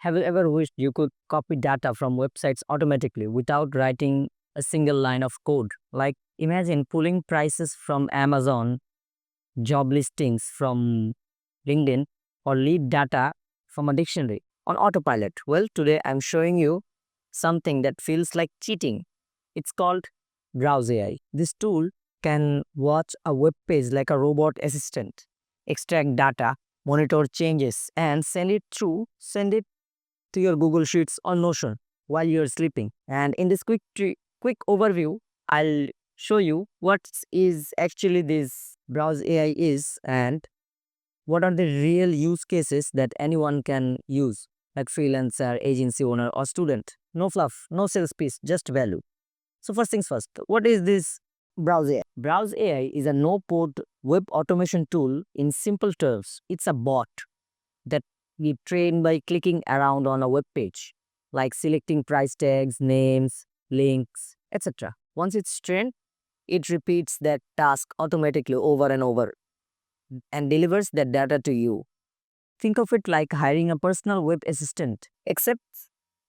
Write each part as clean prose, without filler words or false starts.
Have you ever wished you could copy data from websites automatically without writing a single line of code? Like, imagine pulling prices from Amazon, job listings from LinkedIn, or lead data from a dictionary on autopilot. Well, today I'm showing you something that feels like cheating. It's called Browse AI. This tool can watch a web page like a robot assistant, extract data, monitor changes, and send it to your Google Sheets or Notion while you're sleeping. And in this quick overview, I'll show you what is actually this Browse AI is and what are the real use cases that anyone can use, like freelancer, agency owner, or student. No fluff, no sales pitch, just value. So first things first, what is this Browse AI? Browse AI is a no-code web automation tool. In simple terms, it's a bot that we train by clicking around on a web page, like selecting price tags, names, links, etc. Once it's trained, it repeats that task automatically over and over and delivers that data to you. Think of it like hiring a personal web assistant, except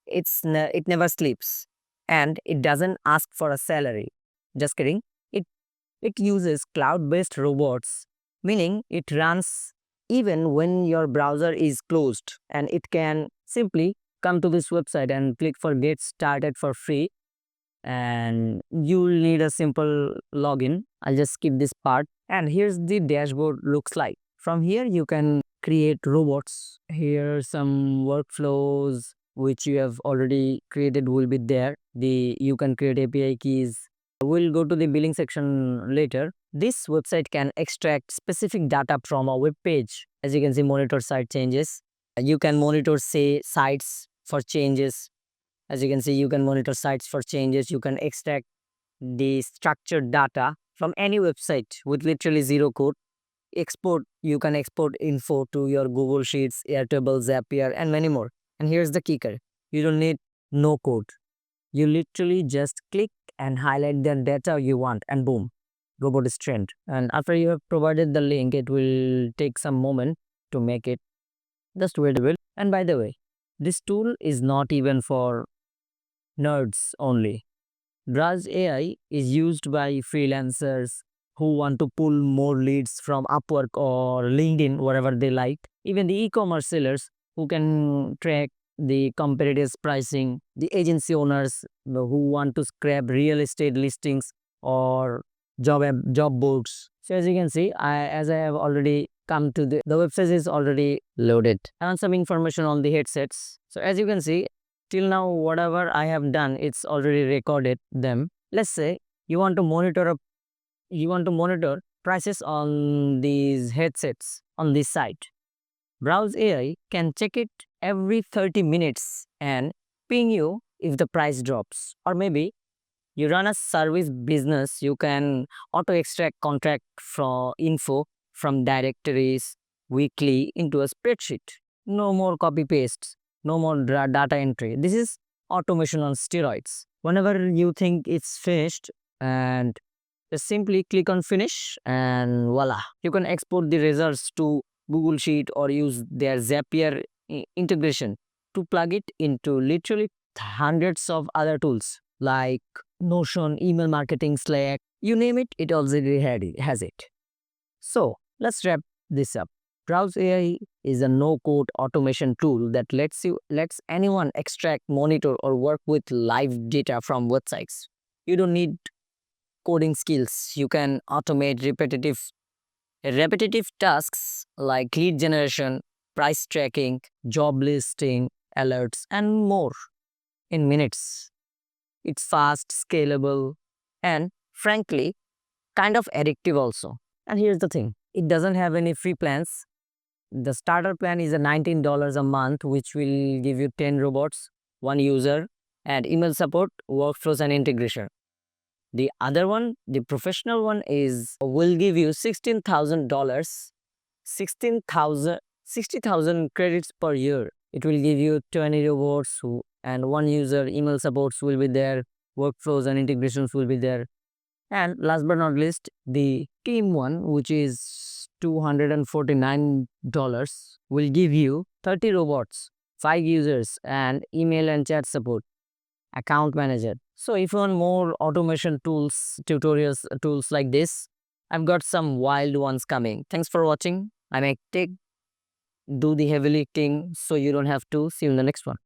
it never sleeps and it doesn't ask for a salary. Just kidding. It it uses cloud-based robots, meaning it runs even when your browser is closed, and it can simply come to this website and click for get started for free, and you'll need a simple login. I'll just skip this part. And here's the dashboard looks like. From here, you can create robots. Here are some workflows which you have already created will be there. You can create API keys. We'll go to the billing section later. This website can extract specific data from a web page. As you can see, monitor site changes. You can monitor, say, sites for changes. As you can see, you can monitor sites for changes. You can extract the structured data from any website with literally zero code. You can export info to your Google Sheets, Airtable, Zapier, and many more. And here's the kicker. You don't need no code. You literally just click and highlight the data you want, and boom, robot is trained. And after you have provided the link, it will take some moment to make it. Just wait a bit. And by the way, this tool is not even for nerds only. Browse AI is used by freelancers who want to pull more leads from Upwork or LinkedIn, wherever they like. Even the e-commerce sellers who can track the competitive pricing, the agency owners who want to scrap real estate listings or job boards. So as you can see, as I have already come to the website is already loaded, and some information on the headsets. So as you can see, till now whatever I have done, it's already recorded them. Let's say you want to monitor prices on these headsets on this site. Browse AI can check it every 30 minutes and ping you if the price drops. Or maybe you run a service business, you can auto extract contract info from directories weekly into a spreadsheet. No more copy pastes, no more data entry. This is automation on steroids. Whenever you think it's finished, and just simply click on finish, and voila, you can export the results to Google Sheet or use their Zapier integration to plug it into literally hundreds of other tools like Notion, email marketing, Slack, you name it, it already has it. So let's wrap this up. Browse AI is a no-code automation tool that lets anyone extract, monitor, or work with live data from websites. You don't need coding skills. You can automate repetitive tasks like lead generation, price tracking, job listing, alerts, and more in minutes. It's fast, scalable, and frankly, kind of addictive also. And here's the thing, it doesn't have any free plans. The starter plan is a $19 a month, which will give you 10 robots, one user, and email support, workflows, and integration. The other one, the professional one, will give you $16,000, 60,000 credits per year. It will give you 20 robots and one user, email supports will be there, workflows and integrations will be there. And last but not least, the team one, which is $249, will give you 30 robots 5 users, and email and chat support, account manager. So if you want more automation tools, tutorials, tools like this, I've got some wild ones coming. Thanks for watching. I'm hectic. Do the heavy lifting so you don't have to. See you in the next one.